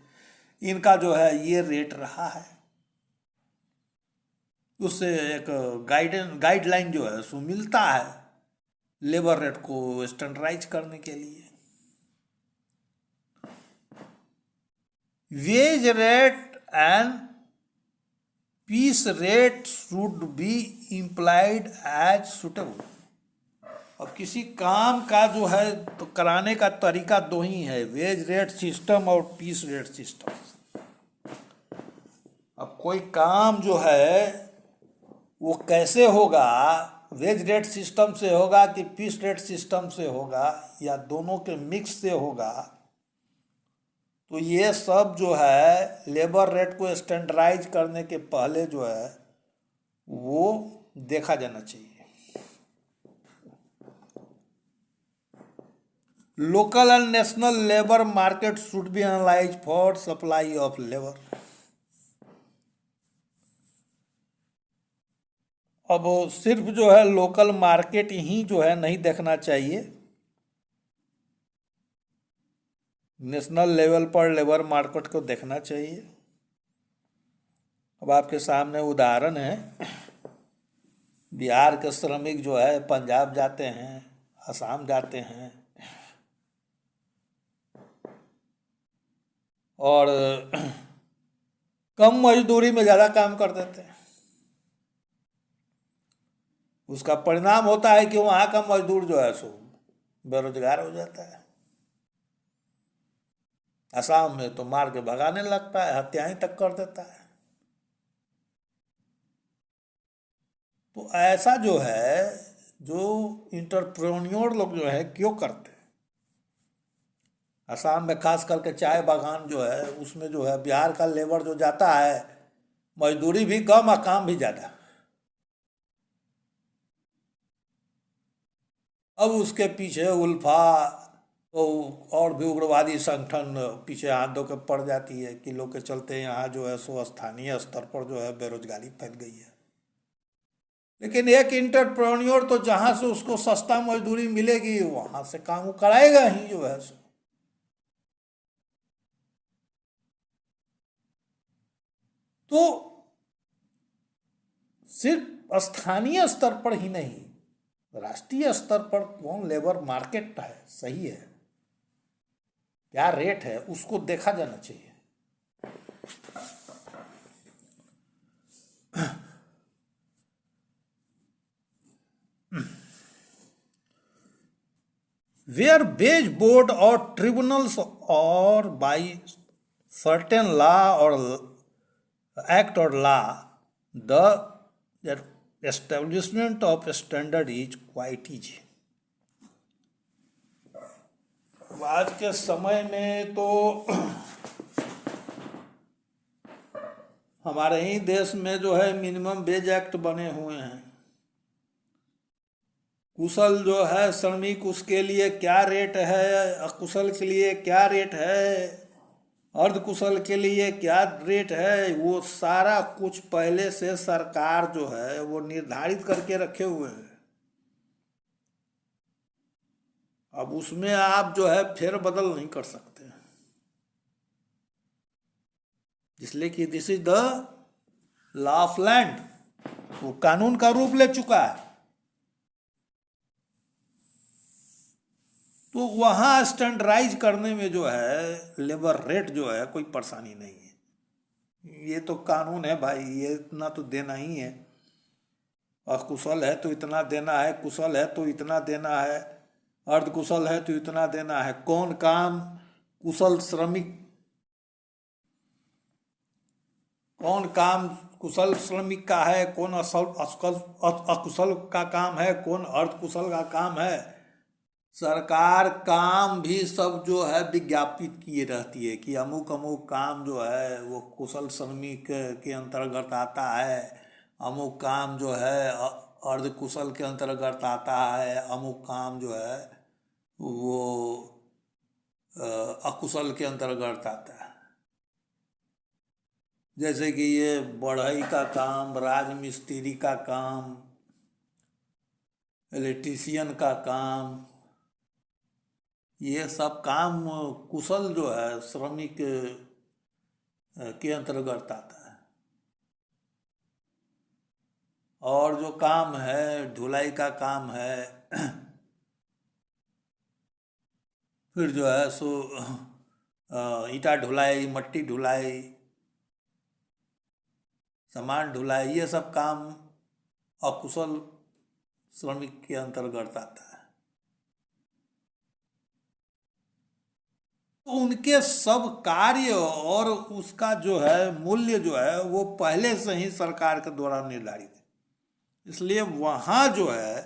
इनका जो है ये रेट रहा है। उससे एक गाइडलाइन जो है उसको मिलता है लेबर रेट को स्टैंडर्डाइज करने के लिए। Wage rate and piece rate should be implied as suitable. अब किसी काम का जो है तो कराने का तरीका दो ही है, वेज रेट सिस्टम और पीस रेट सिस्टम। अब कोई काम जो है वो कैसे होगा, वेज रेट सिस्टम से होगा कि पीस रेट सिस्टम से होगा या दोनों के मिक्स से होगा, तो ये सब जो है लेबर रेट को स्टैंडर्डाइज करने के पहले जो है वो देखा जाना चाहिए। Local and national labour market should be analyse for supply of labour. अब सिर्फ जो है लोकल मार्केट ही जो है नहीं देखना चाहिए, नेशनल लेवल पर लेबर मार्केट को देखना चाहिए। अब आपके सामने उदाहरण है, बिहार के श्रमिक जो है पंजाब जाते हैं, असम जाते हैं और कम मजदूरी में ज़्यादा काम कर देते हैं। उसका परिणाम होता है कि वहाँ का मजदूर जो है सो बेरोजगार हो जाता है। असम में तो मार के भगाने लगता है, हत्याएं तक कर देता है। तो ऐसा जो है जो इंटरप्रेन्योर लोग जो है क्यों करते हैं, असम में खास करके चाय बागान जो है उसमें जो है बिहार का लेबर जो जाता है मजदूरी भी कम और काम भी ज़्यादा। अब उसके पीछे उल्फा तो और भी उग्रवादी संगठन पीछे हाथ धो के पड़ जाती है कि लोग के चलते यहाँ जो है सो स्थानीय स्तर पर जो है बेरोजगारी फैल गई है। लेकिन एक इंटरप्रेन्योर तो जहाँ से उसको सस्ता मजदूरी मिलेगी वहाँ से काम वो कराएगा ही जो है सो। तो सिर्फ स्थानीय स्तर पर ही नहीं, राष्ट्रीय स्तर पर कौन लेबर मार्केट है सही है, क्या रेट है, उसको देखा जाना चाहिए। Where wage board or tribunals or by certain law or act or law the establishment of a standard is quite easy। आज के समय में तो हमारे ही देश में जो है मिनिमम वेज एक्ट बने हुए हैं। कुशल जो है श्रमिक उसके लिए क्या रेट है, अकुशल के लिए क्या रेट है, अर्धकुशल के लिए क्या रेट है, वो सारा कुछ पहले से सरकार जो है वो निर्धारित करके रखे हुए हैं। अब उसमें आप जो है फेर बदल नहीं कर सकते, इसलिए कि this is the law of land, वो कानून का रूप ले चुका है। तो वहाँ स्टैंडर्डाइज करने में जो है लेबर रेट जो है कोई परेशानी नहीं है। ये तो कानून है भाई, ये इतना तो देना ही है। अकुशल है तो इतना देना है, कुशल है तो इतना देना है, अर्धकुशल है तो इतना देना है। कौन काम कुशल श्रमिक, कौन काम कुशल श्रमिक का है, कौन अकुशल का काम है, कौन अर्धकुशल का काम है। सरकार काम भी सब जो है विज्ञापित किए रहती है कि अमुक अमुक काम जो है वो कुशल श्रमिक के अंतर्गत आता है, अमुक काम जो है अर्धकुशल के अंतर्गत आता है, अमुक काम जो है वो अकुशल के अंतर्गत आता है। जैसे कि ये बढ़ई का काम, राजमिस्त्री का काम, इलेक्ट्रीशियन का काम, ये सब काम कुशल जो है श्रमिक के अंतर्गत आता है। और जो काम है ढुलाई का काम है फिर जो है सो ईटा ढुलाई, मट्टी ढुलाई, सामान ढुलाई, ये सब काम अकुशल श्रमिक के अंतर्गत आता है। तो उनके सब कार्य और उसका जो है मूल्य जो है वो पहले से ही सरकार के द्वारा निर्धारित है। इसलिए वहाँ जो है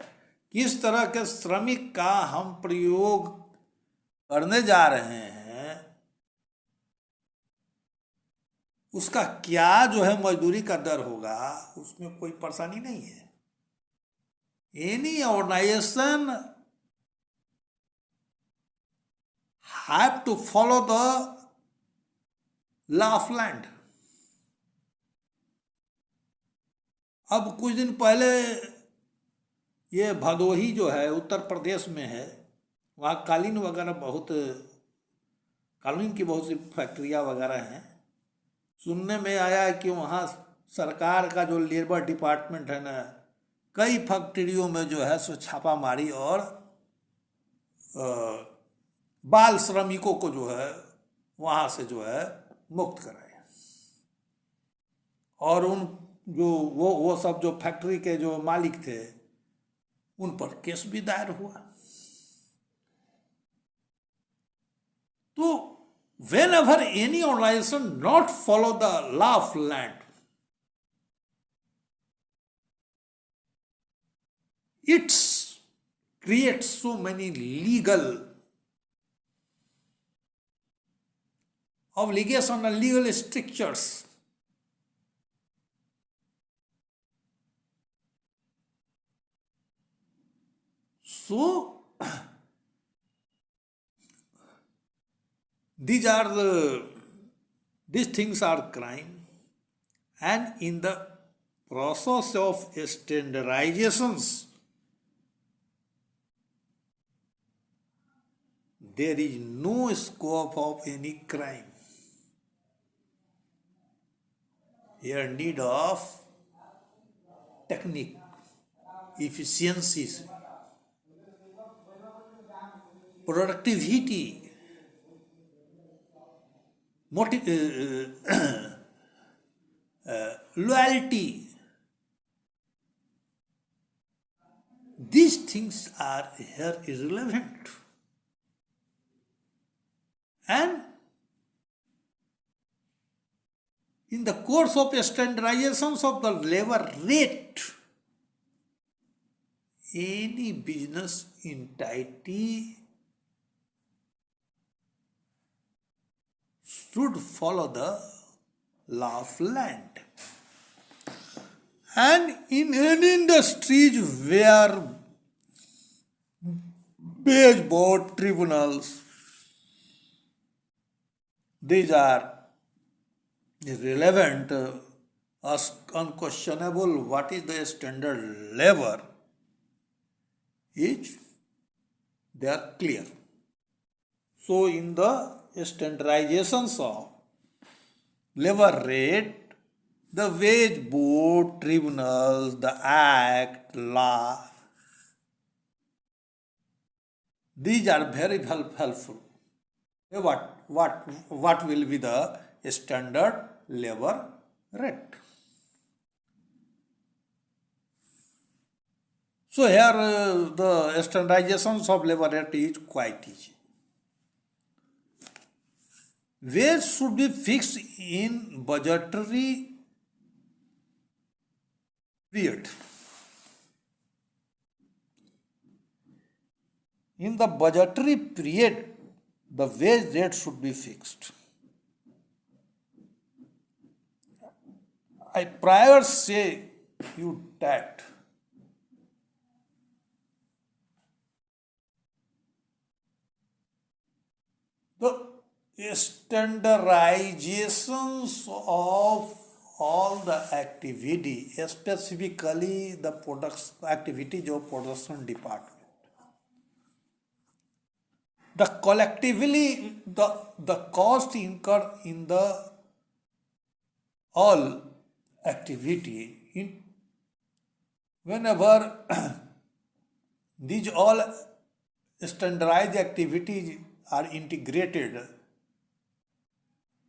किस तरह के श्रमिक का हम प्रयोग करने जा रहे हैं, उसका क्या जो है मजदूरी का दर होगा, उसमें कोई परेशानी नहीं है। Any organisation have to follow the law of land. अब कुछ दिन पहले ये भदोही जो है उत्तर प्रदेश में है, वहाँ कालीन वगैरह बहुत, कालीन की बहुत सी फैक्ट्रियाँ वगैरह हैं। सुनने में आया कि वहाँ सरकार का जो लेबर डिपार्टमेंट है ना, कई फैक्ट्रियों में जो है सो छापा मारी और बाल श्रमिकों को जो है वहाँ से जो है मुक्त कराए। और उन जो वो सब जो फैक्ट्री के जो मालिक थे उन पर केस भी दायर हुआ। तो whenever any organization not follow the law of land, it creates so many legal obligation and legal strictures. So these things are crime, and in the process of standardizations there is no scope of any crime. Here need of technique, efficiencies, productivity, loyalty. These things are here irrelevant. And in the course of standardizations of the labor rate, any business entity should follow the law of land. And in any industries where wage board tribunals, these are relevant, unquestionable, what is the standard labor is they are clear. So in the standardizations of labor rate, the wage board, tribunals, the act, law, these are very helpful. What will be the standard labor rate? So here the standardizations of labor rate is quite easy. Wage should be fixed in budgetary period. In the budgetary period, the wage rate should be fixed. I prior say you that the standardizations of all the activity, specifically the activities of production department. The collectively the cost incurred in the all activity in whenever these all standardized activities are integrated,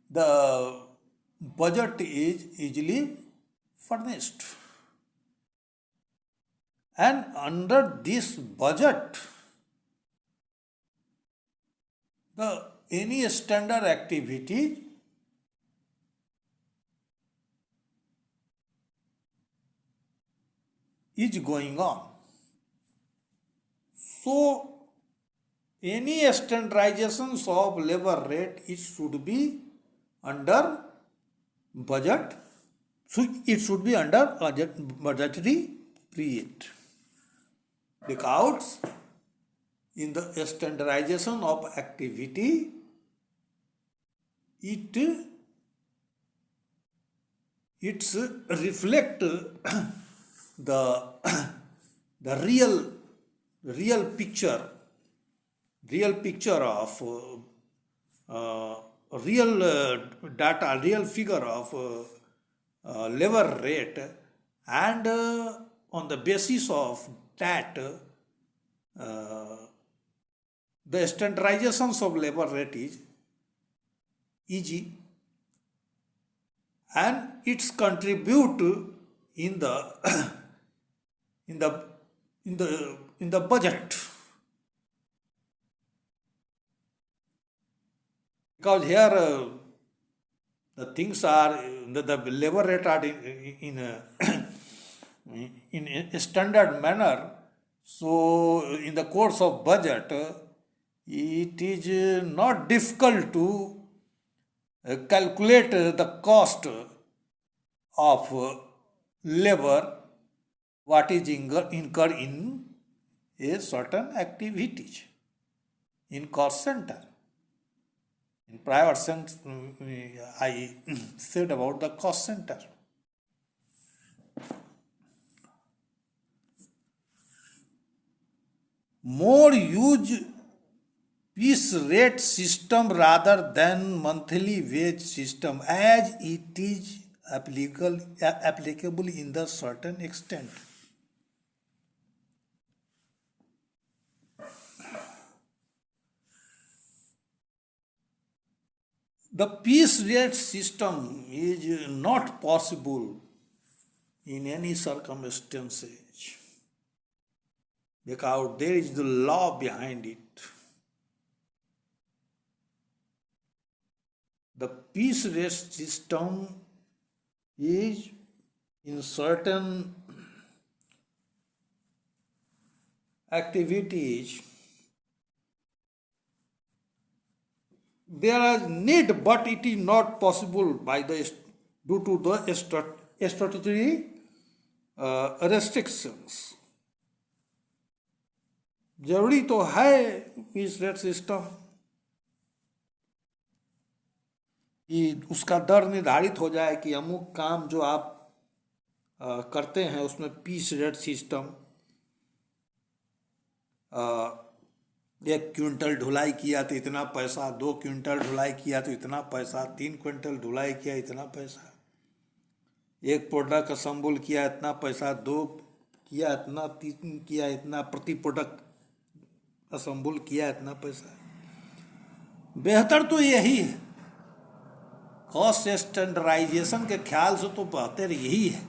the budget is easily furnished. And under this budget, the any standard activity is going on. So any standardizations of labor rate, it should be under budget. So it should be under budgetary period. Because in the standardization of activity, it's reflect the real picture of real data, real figure of labor rate, and on the basis of that the standardizations of labor rate is easy, and it's contribute in the in the budget, because here the things are the labor rate are in a standard manner. So in the course of budget, it is not difficult to calculate the cost of labor what is incurred in a certain activities in cost center. In prior sense, I said about the cost center. More use piece rate system rather than monthly wage system, as it is applicable in the certain extent. The piece rate system is not possible in any circumstances, because there is the law behind it. The piece rate system is in certain activities there is need, but it is not possible by the due to the statutory restrictions. जरूरी तो है piece rate system कि उसका दर निर्धारित हो जाए कि अमुक काम जो आप करते हैं उसमें पीस रेट सिस्टम, 1 क्विंटल ढुलाई किया तो इतना पैसा, 2 क्विंटल ढुलाई किया तो इतना पैसा, 3 क्विंटल ढुलाई किया इतना पैसा, एक प्रोडक्ट असेंबल किया इतना पैसा, 2 किया इतना, 3 किया इतना, प्रति प्रोडक्ट असेंबल किया इतना पैसा। बेहतर तो यही है, कॉस्ट स्टैंडर्डाइजेशन के ख्याल से तो बेहतर यही है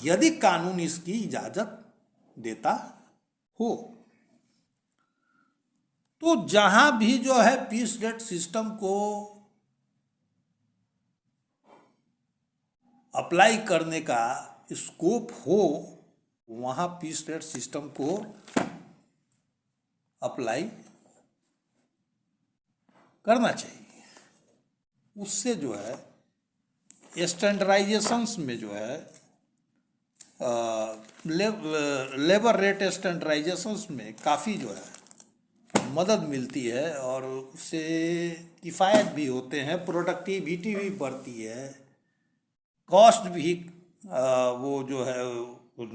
यदि कानून इसकी इजाजत देता हो। तो जहां भी जो है पीस रेट सिस्टम को अप्लाई करने का स्कोप हो वहां पीस रेट सिस्टम को अप्लाई करना चाहिए। उससे जो है स्टैंडर्डाइजेशंस में जो है लेबर रेट स्टैंडर्डाइजेशंस में काफ़ी जो है मदद मिलती है और उससे किफ़ायत भी होते हैं, प्रोडक्टिविटी भी बढ़ती है, कॉस्ट भी वो जो है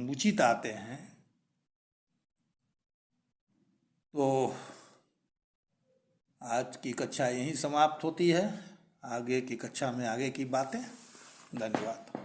उचित आते हैं। तो आज की कक्षा यहीं समाप्त होती है, आगे की कक्षा में आगे की बातें। धन्यवाद।